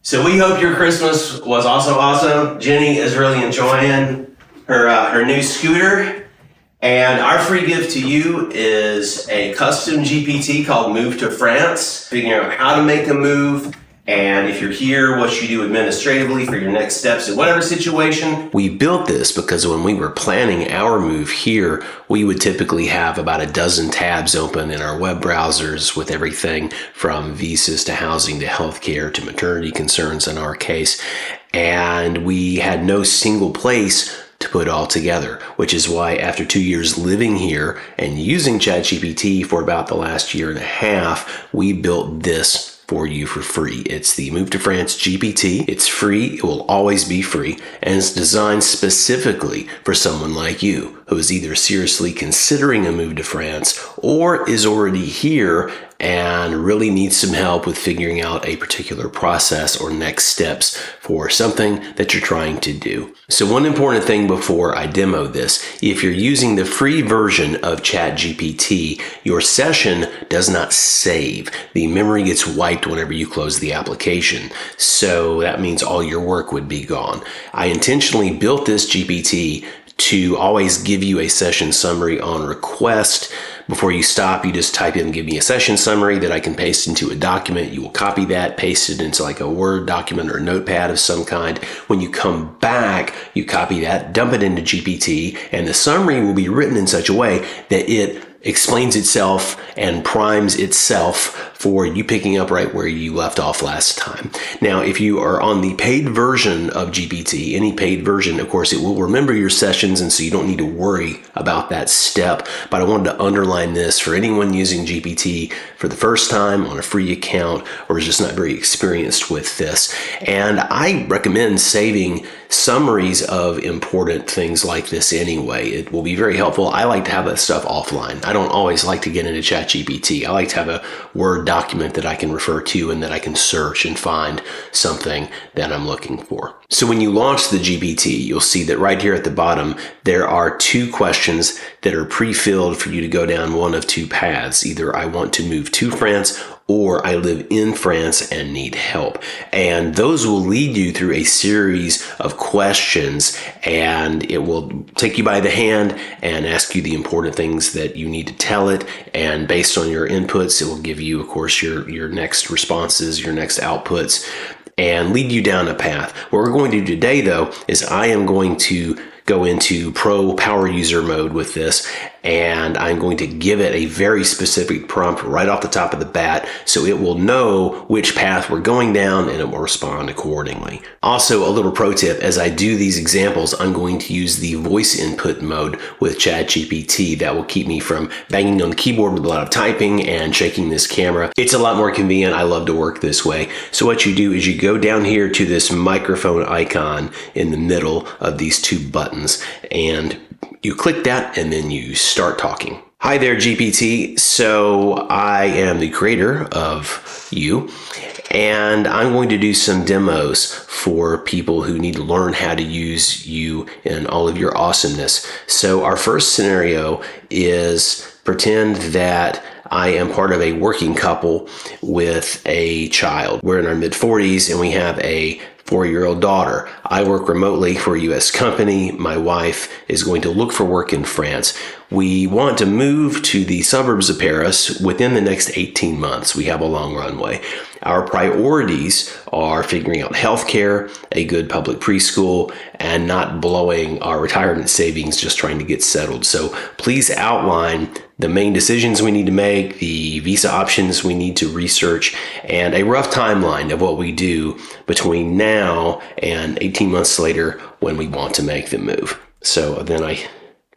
So we hope your Christmas was also awesome. Jenny is really enjoying her new scooter. And our free gift to you is a custom GPT called Move to France, figuring out how to make a move. And if you're here, what you do administratively for your next steps in whatever situation. We built this because when we were planning our move here, we would typically have about a dozen tabs open in our web browsers with everything from visas to housing to healthcare to maternity concerns in our case. And we had no single place to put all together, which is why after 2 years living here and using ChatGPT for about the last year and a half, we built this for you for free. It's the Move to France GPT. It's free. It will always be free. And it's designed specifically for someone like you who is either seriously considering a move to France or is already here and really needs some help with figuring out a particular process or next steps for something that you're trying to do. So one important thing before I demo this, if you're using the free version of ChatGPT, your session does not save. The memory gets wiped whenever you close the application. So that means all your work would be gone. I intentionally built this GPT to always give you a session summary on request. Before you stop, you just type in, give me a session summary that I can paste into a document. You will copy that, paste it into like a Word document or a notepad of some kind. When you come back, you copy that, dump it into GPT, and the summary will be written in such a way that it explains itself and primes itself for you picking up right where you left off last time. Now, if you are on the paid version of GPT, any paid version, of course, it will remember your sessions, and so you don't need to worry about that step. But I wanted to underline this for anyone using GPT for the first time on a free account or is just not very experienced with this. And I recommend saving summaries of important things like this anyway. It will be very helpful. I like to have that stuff offline. I don't always like to get into ChatGPT. I like to have a Word document that I can refer to and that I can search and find something that I'm looking for. So when you launch the GPT, you'll see that right here at the bottom, there are 2 questions that are pre-filled for you to go down one of 2 paths. Either I want to move to France or I live in France and need help. And those will lead you through a series of questions, and it will take you by the hand and ask you the important things that you need to tell it. And based on your inputs, it will give you, of course, your next responses, your next outputs, and lead you down a path. What we're going to do today, though, is I am going to go into pro power user mode with this, and I'm going to give it a very specific prompt right off the top of the bat so it will know which path we're going down and it will respond accordingly. Also, a little pro tip, as I do these examples, I'm going to use the voice input mode with ChatGPT. That will keep me from banging on the keyboard with a lot of typing and shaking this camera. It's a lot more convenient. I love to work this way. So what you do is you go down here to this microphone icon in the middle of these 2 buttons, and you click that and then you start talking. Hi there, GPT. So I am the creator of you, and I'm going to do some demos for people who need to learn how to use you in all of your awesomeness. So our first scenario is pretend that I am part of a working couple with a child. We're in our mid-40s and we have a 4-year-old daughter. I work remotely for a U.S. company. My wife is going to look for work in France. We want to move to the suburbs of Paris within the next 18 months. We have a long runway. Our priorities are figuring out healthcare, a good public preschool, and not blowing our retirement savings just trying to get settled. So please outline the main decisions we need to make, the visa options we need to research, and a rough timeline of what we do between now and 18 months later when we want to make the move. So then I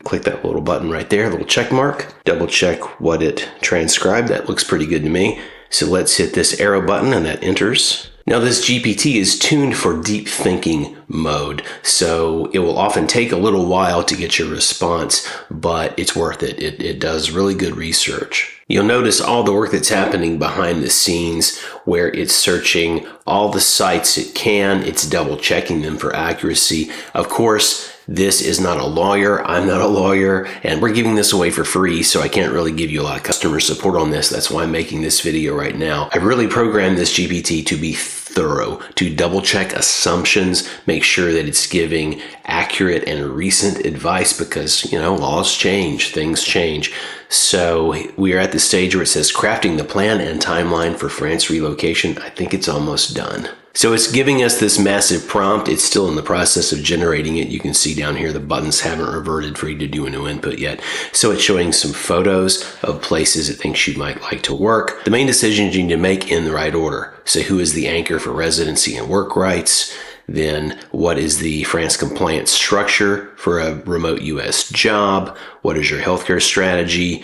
click that little button right there, little check mark, double check what it transcribed. That looks pretty good to me. So let's hit this arrow button and that enters. Now this GPT is tuned for deep thinking mode, so it will often take a little while to get your response, but it's worth it. It does really good research. You'll notice all the work that's happening behind the scenes where it's searching all the sites it can, it's double checking them for accuracy. Of course, this is not a lawyer. I'm not a lawyer, and we're giving this away for free, so I can't really give you a lot of customer support on this. That's why I'm making this video right now. I've really programmed this GPT to be thorough, to double check assumptions, make sure that it's giving accurate and recent advice because, laws change, things change. So we are at the stage where it says crafting the plan and timeline for France relocation. I think it's almost done. So it's giving us this massive prompt. It's still in the process of generating it. You can see down here the buttons haven't reverted for you to do a new input yet. So it's showing some photos of places it thinks you might like to work. The main decisions you need to make in the right order. So who is the anchor for residency and work rights? Then what is the France compliant structure for a remote US job? What is your healthcare strategy?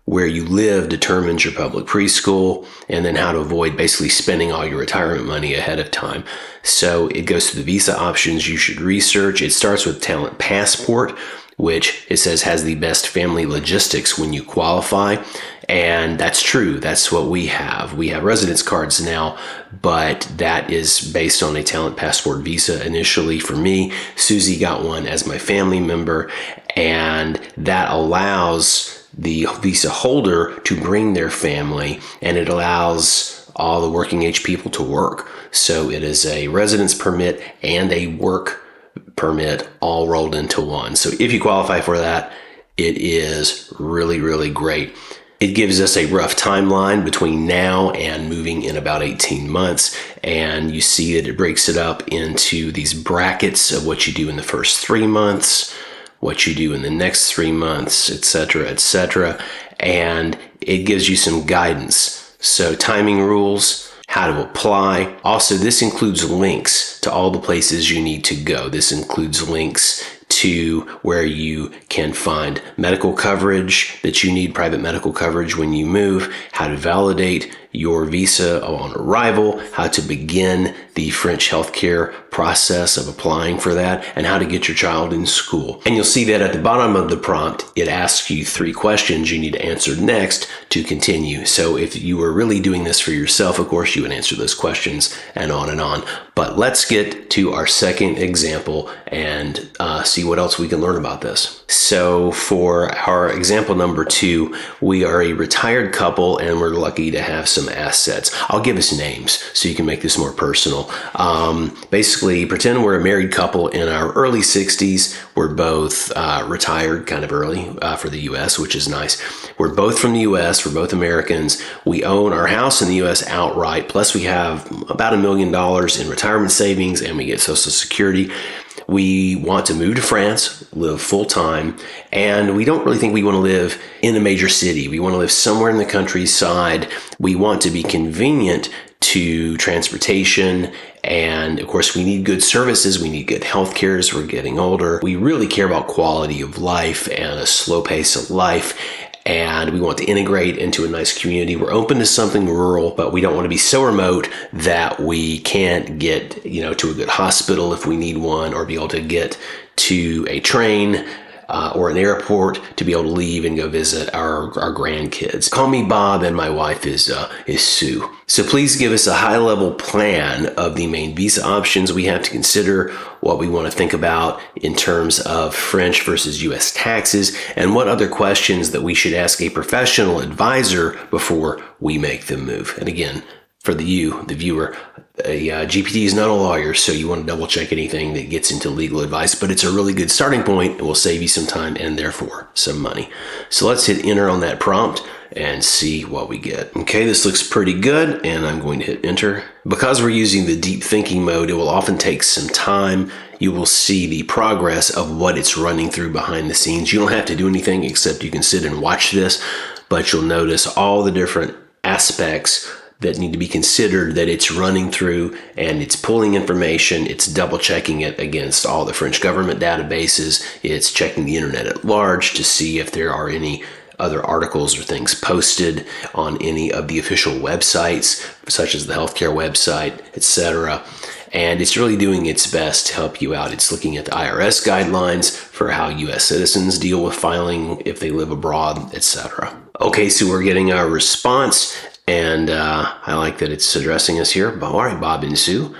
Where you live determines your public preschool, and then how to avoid basically spending all your retirement money ahead of time. So it goes to the visa options you should research. It starts with Talent Passport, which it says has the best family logistics when you qualify. And that's true. That's what we have. We have residence cards now, but that is based on a Talent Passport visa initially for me. Susie got one as my family member, and that allows the visa holder to bring their family, and it allows all the working age people to work. So it is a residence permit and a work permit all rolled into one. So if you qualify for that, it is really, really great. It gives us a rough timeline between now and moving in about 18 months. And you see that it breaks it up into these brackets of what you do in the first 3 months, what you do in the next 3 months, etc., etc. And it gives you some guidance. So timing rules, how to apply. Also, this includes links to all the places you need to go. This includes links to where you can find medical coverage that you need, private medical coverage when you move, how to validate your visa on arrival, how to begin the French healthcare process of applying for that, and how to get your child in school. And you'll see that at the bottom of the prompt, it asks you 3 questions you need to answer next to continue. So if you were really doing this for yourself, of course, you would answer those questions and on and on. But let's get to our second example and see what else we can learn about this. So for our example number 2, we are a retired couple and we're lucky to have some assets. I'll give us names so you can make this more personal. Basically, pretend we're a married couple in our early 60s. We're both retired kind of early for the US, which is nice. We're both from the US. We're both Americans. We own our house in the US outright. Plus we have about $1 million in retirement savings and we get Social Security. We want to move to France, live full time, and we don't really think we want to live in a major city. We want to live somewhere in the countryside. We want to be convenient to transportation, and of course we need good services. We need good healthcare as we're getting older. We really care about quality of life and a slow pace of life. And we want to integrate into a nice community. We're open to something rural, but we don't want to be so remote that we can't get, to a good hospital if we need one, or be able to get to a train or an airport to be able to leave and go visit our grandkids. Call me Bob, and my wife is Sue. So please give us a high-level plan of the main visa options we have to consider, what we want to think about in terms of French versus US taxes, and what other questions that we should ask a professional advisor before we make the move. And again, for the viewer, a GPT is not a lawyer, so you want to double check anything that gets into legal advice, but it's a really good starting point. It will save you some time and therefore some money. So let's hit enter on that prompt and see what we get. Okay, this looks pretty good, and I'm going to hit enter. Because we're using the deep thinking mode, it will often take some time. You will see the progress of what it's running through behind the scenes. You don't have to do anything except you can sit and watch this, but you'll notice all the different aspects that need to be considered that it's running through, and it's pulling information, it's double checking it against all the French government databases, it's checking the internet at large to see if there are any other articles or things posted on any of the official websites, such as the healthcare website, etc. And it's really doing its best to help you out. It's looking at the IRS guidelines for how US citizens deal with filing if they live abroad, etc. Okay, so we're getting our response. And I like that it's addressing us here. All right, Bob and Sue,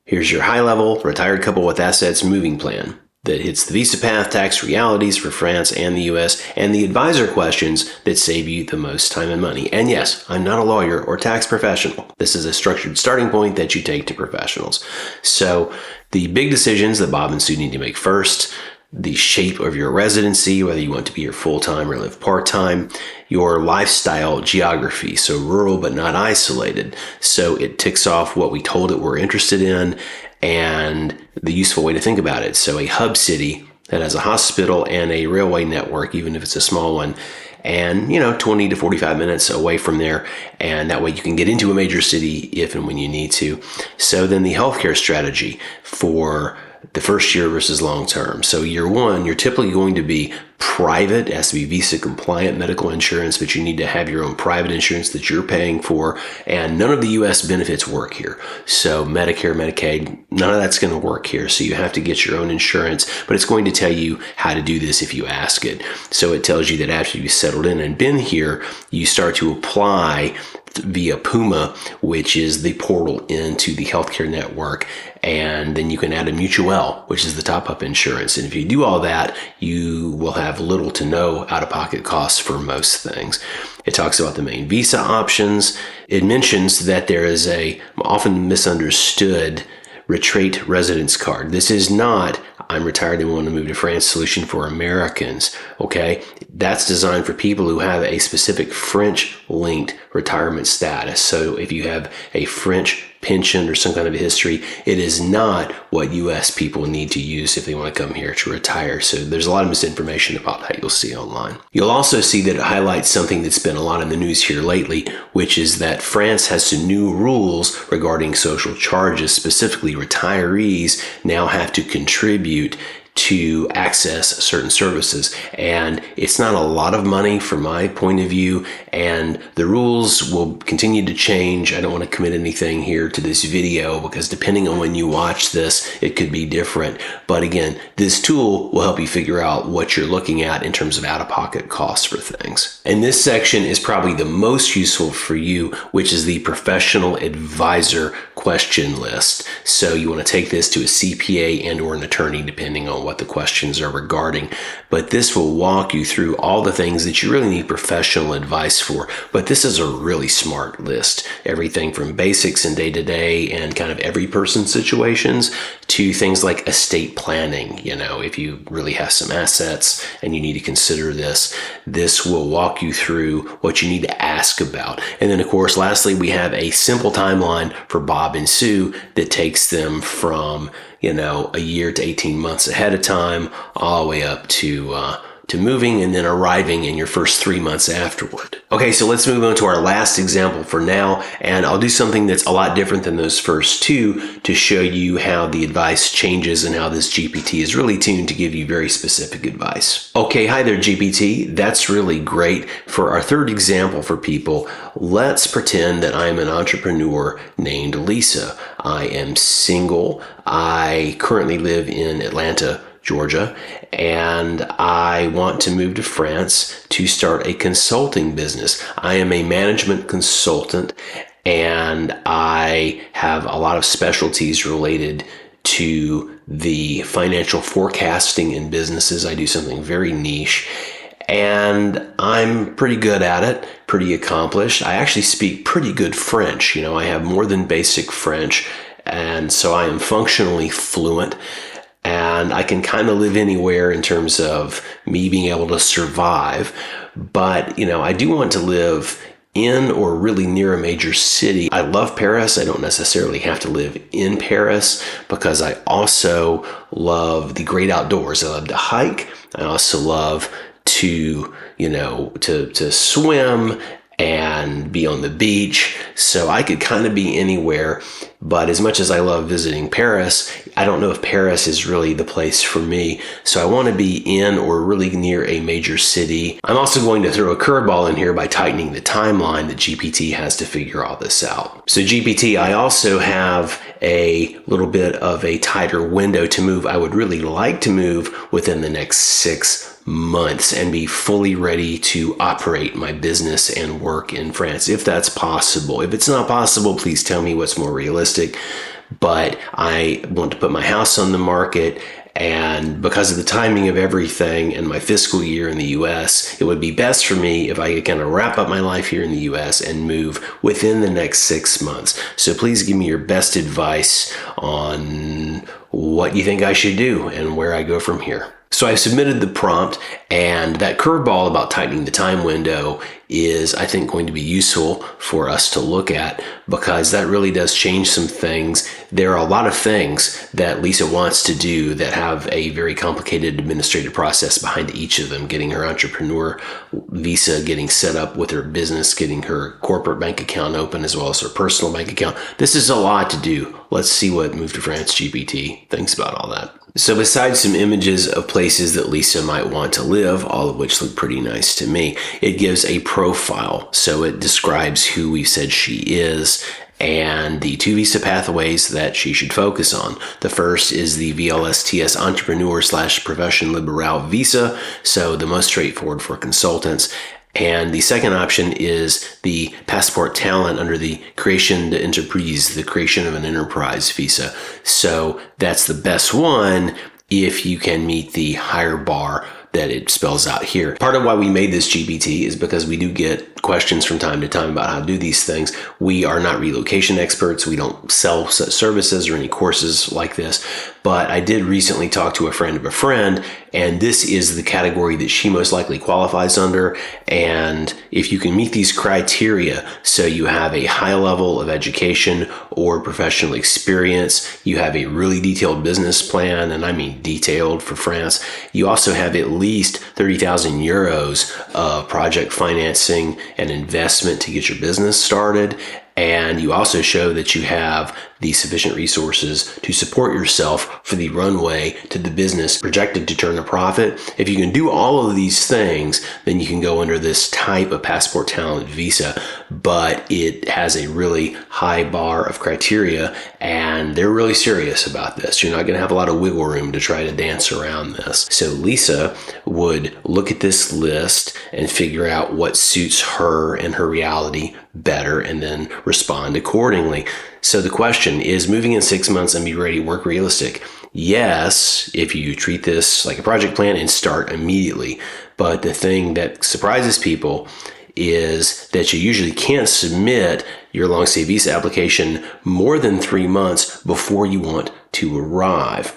here's your high-level retired couple with assets moving plan. that hits the visa path, tax realities for France and the US, and the advisor questions that save you the most time and money. And yes, I'm not a lawyer or tax professional. This is a structured starting point that you take to professionals. So the big decisions that Bob and Sue need to make first: the shape of your residency, whether you want to be here full-time or live part-time, your lifestyle geography, so rural but not isolated. So it ticks off what we told it we're interested in and the useful way to think about it. So a hub city that has a hospital and a railway network, even if it's a small one, and 20 to 45 minutes away from there, and that way you can get into a major city if and when you need to. So then the healthcare strategy for the first year versus long term. So year one, you're typically going to be private. It has to be visa compliant medical insurance, but you need to have your own private insurance that you're paying for. And none of the US benefits work here. So Medicare, Medicaid, none of that's going to work here. So you have to get your own insurance, but it's going to tell you how to do this if you ask it. So it tells you that after you've settled in and been here, you start to apply via Puma, which is the portal into the healthcare network. And then you can add a mutual, which is the top-up insurance. And if you do all that, you will have little to no out-of-pocket costs for most things. It talks about the main visa options. It mentions that there is a often misunderstood retreat residence card. This is not "I'm retired and want to move to France" solution for Americans. Okay, that's designed for people who have a specific French-linked retirement status. So if you have a French pension or some kind of a history, it is not what US people need to use if they want to come here to retire. So there's a lot of misinformation about that you'll see online. You'll also see that it highlights something that's been a lot in the news here lately, which is that France has some new rules regarding social charges. Specifically, retirees now have to contribute to access certain services. And it's not a lot of money from my point of view, and the rules will continue to change. I don't want to commit anything here to this video because depending on when you watch this, it could be different. But again, this tool will help you figure out what you're looking at in terms of out-of-pocket costs for things. And this section is probably the most useful for you, which is the professional advisor question list. So you want to take this to a CPA and or an attorney, depending on what the questions are regarding. But this will walk you through all the things that you really need professional advice for. But this is a really smart list. Everything from basics and day-to-day and kind of every person's situations to things like estate planning. If you really have some assets and you need to consider this, this will walk you through what you need to ask about. And then, of course, lastly, we have a simple timeline for Bob and Sue that takes them from a year to 18 months ahead of time, all the way up to moving and then arriving in your first 3 months afterward. Okay, so let's move on to our last example for now, and I'll do something that's a lot different than those first two to show you how the advice changes and how this GPT is really tuned to give you very specific advice. Okay, hi there GPT. That's really great. For our third example for people, let's pretend that I'm an entrepreneur named Lisa. I am single. I currently live in Atlanta, Georgia, and I want to move to France to start a consulting business. I am a management consultant, and I have a lot of specialties related to the financial forecasting in businesses. I do something very niche, and I'm pretty good at it, pretty accomplished. I actually speak pretty good French. I have more than basic French, and so I am functionally fluent. And I can kind of live anywhere in terms of me being able to survive. But, I do want to live in or really near a major city. I love Paris. I don't necessarily have to live in Paris because I also love the great outdoors. I love to hike. I also love to, to swim and be on the beach. So I could kind of be anywhere. But as much as I love visiting Paris, I don't know if Paris is really the place for me. So I want to be in or really near a major city. I'm also going to throw a curveball in here by tightening the timeline that GPT has to figure all this out. So GPT, I also have a little bit of a tighter window to move. I would really like to move within the next 6 months and be fully ready to operate my business and work in France, if that's possible. If it's not possible, please tell me what's more realistic. but I want to put my house on the market. And because of the timing of everything and my fiscal year in the US, it would be best for me if I could kind of wrap up my life here in the US and move within the next 6 months. So please give me your best advice on what you think I should do and where I go from here. So I've submitted the prompt, and that curveball about tightening the time window is, I think, going to be useful for us to look at, because that really does change some things. There are a lot of things that Lisa wants to do that have a very complicated administrative process behind each of them: getting her entrepreneur visa, getting set up with her business, getting her corporate bank account open, as well as her personal bank account. This is a lot to do. Let's see what Move to France GPT thinks about all that. So besides some images of places that Lisa might want to live, all of which look pretty nice to me, it gives a profile. So it describes who we said she is and the 2 visa pathways that she should focus on. The first is the VLSTS Entrepreneur/Profession Liberale visa, so the most straightforward for consultants. And the second option is the Passport Talent under the Création d'Entreprise, the creation of an enterprise visa. So that's the best one if you can meet the higher bar that it spells out here. Part of why we made this GPT is because we do get questions from time to time about how to do these things. We are not relocation experts. We don't sell such services or any courses like this. But I did recently talk to a friend of a friend, and this is the category that she most likely qualifies under. And if you can meet these criteria, so you have a high level of education or professional experience, you have a really detailed business plan, and I mean detailed for France, you also have at least 30,000 euros of project financing and investment to get your business started, and you also show that you have the sufficient resources to support yourself for the runway to the business projected to turn a profit. If you can do all of these things, then you can go under this type of Passport Talent visa, but it has a really high bar of criteria, and they're really serious about this. You're not going to have a lot of wiggle room to try to dance around this. So Lisa would look at this list and figure out what suits her and her reality better, and then respond accordingly. So the question is, moving in 6 months and be ready to work realistic? Yes, if you treat this like a project plan and start immediately. But the thing that surprises people is that you usually can't submit your long stay visa application more than 3 months before you want to arrive.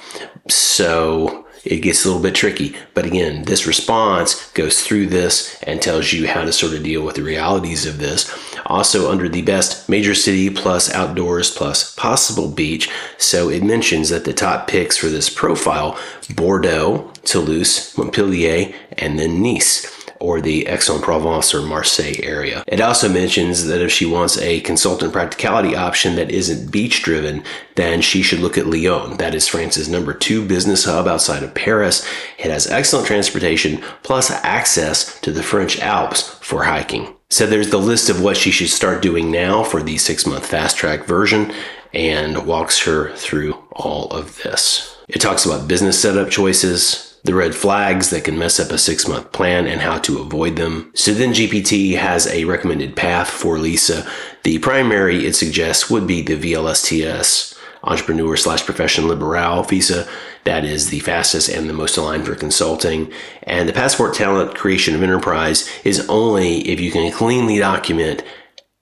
So it gets a little bit tricky. But again, this response goes through this and tells you how to sort of deal with the realities of this. Also under the best major city plus outdoors plus possible beach. So it mentions that the top picks for this profile: Bordeaux, Toulouse, Montpellier, and then Nice, or the Aix-en-Provence or Marseille area. It also mentions that if she wants a consultant practicality option that isn't beach driven, then she should look at Lyon. That is France's number 2 business hub outside of Paris. It has excellent transportation plus access to the French Alps for hiking. So there's the list of what she should start doing now for the 6-month fast track version, and walks her through all of this. It talks about business setup choices, the red flags that can mess up a 6-month plan, and how to avoid them. So then GPT has a recommended path for Lisa. The primary it suggests would be the VLSTS Entrepreneur/Profession Liberale visa. That is the fastest and the most aligned for consulting. And the Passport Talent creation of enterprise is only if you can cleanly document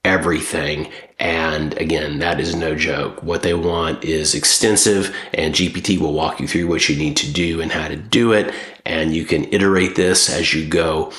everything. And again, that is no joke. What they want is extensive, and GPT will walk you through what you need to do and how to do it. And you can iterate this as you go,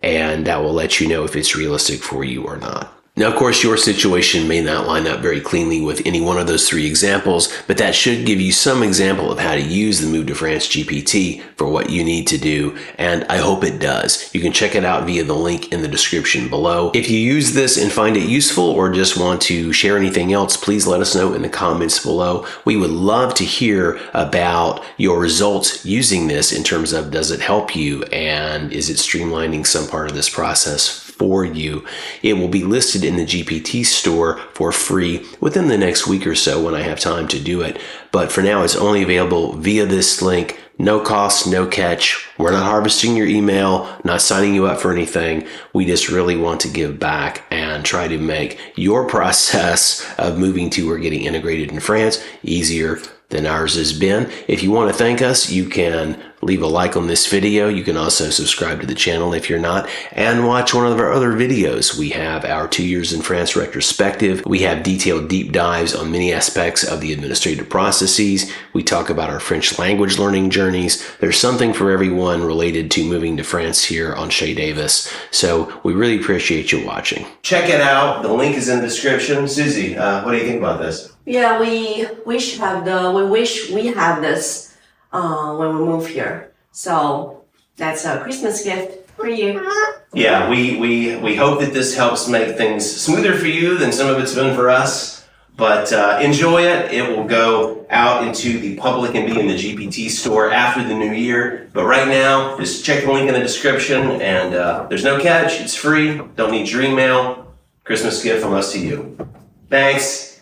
and that will let you know if it's realistic for you or not. Now, of course, your situation may not line up very cleanly with any one of those 3 examples, but that should give you some example of how to use the Move to France GPT for what you need to do, and I hope it does. You can check it out via the link in the description below. If you use this and find it useful, or just want to share anything else, please let us know in the comments below. We would love to hear about your results using this in terms of, does it help you, and is it streamlining some part of this process for you? It will be listed in the GPT store for free within the next week or so when I have time to do it. But for now, it's only available via this link, No cost, no catch. We're not harvesting your email, not signing you up for anything. We just really want to give back and try to make your process of moving to or getting integrated in France easier than ours has been. If you want to thank us, you can leave a like on this video. You can also subscribe to the channel if you're not, and watch one of our other videos. We have our 2 years in France retrospective. We have detailed deep dives on many aspects of the administrative processes. We talk about our French language learning journeys. There's something for everyone related to moving to France here on Chez Davis. So we really appreciate you watching. Check it out. The link is in the description. Susie, what do you think about this? Yeah, we wish we have this when we move here. So that's a Christmas gift for you. Yeah, we hope that this helps make things smoother for you than some of it's been for us. But enjoy it. It will go out into the public and be in the GPT store after the new year. But right now, just check the link in the description, and there's no catch. It's free. Don't need your email. Christmas gift from us to you. Thanks.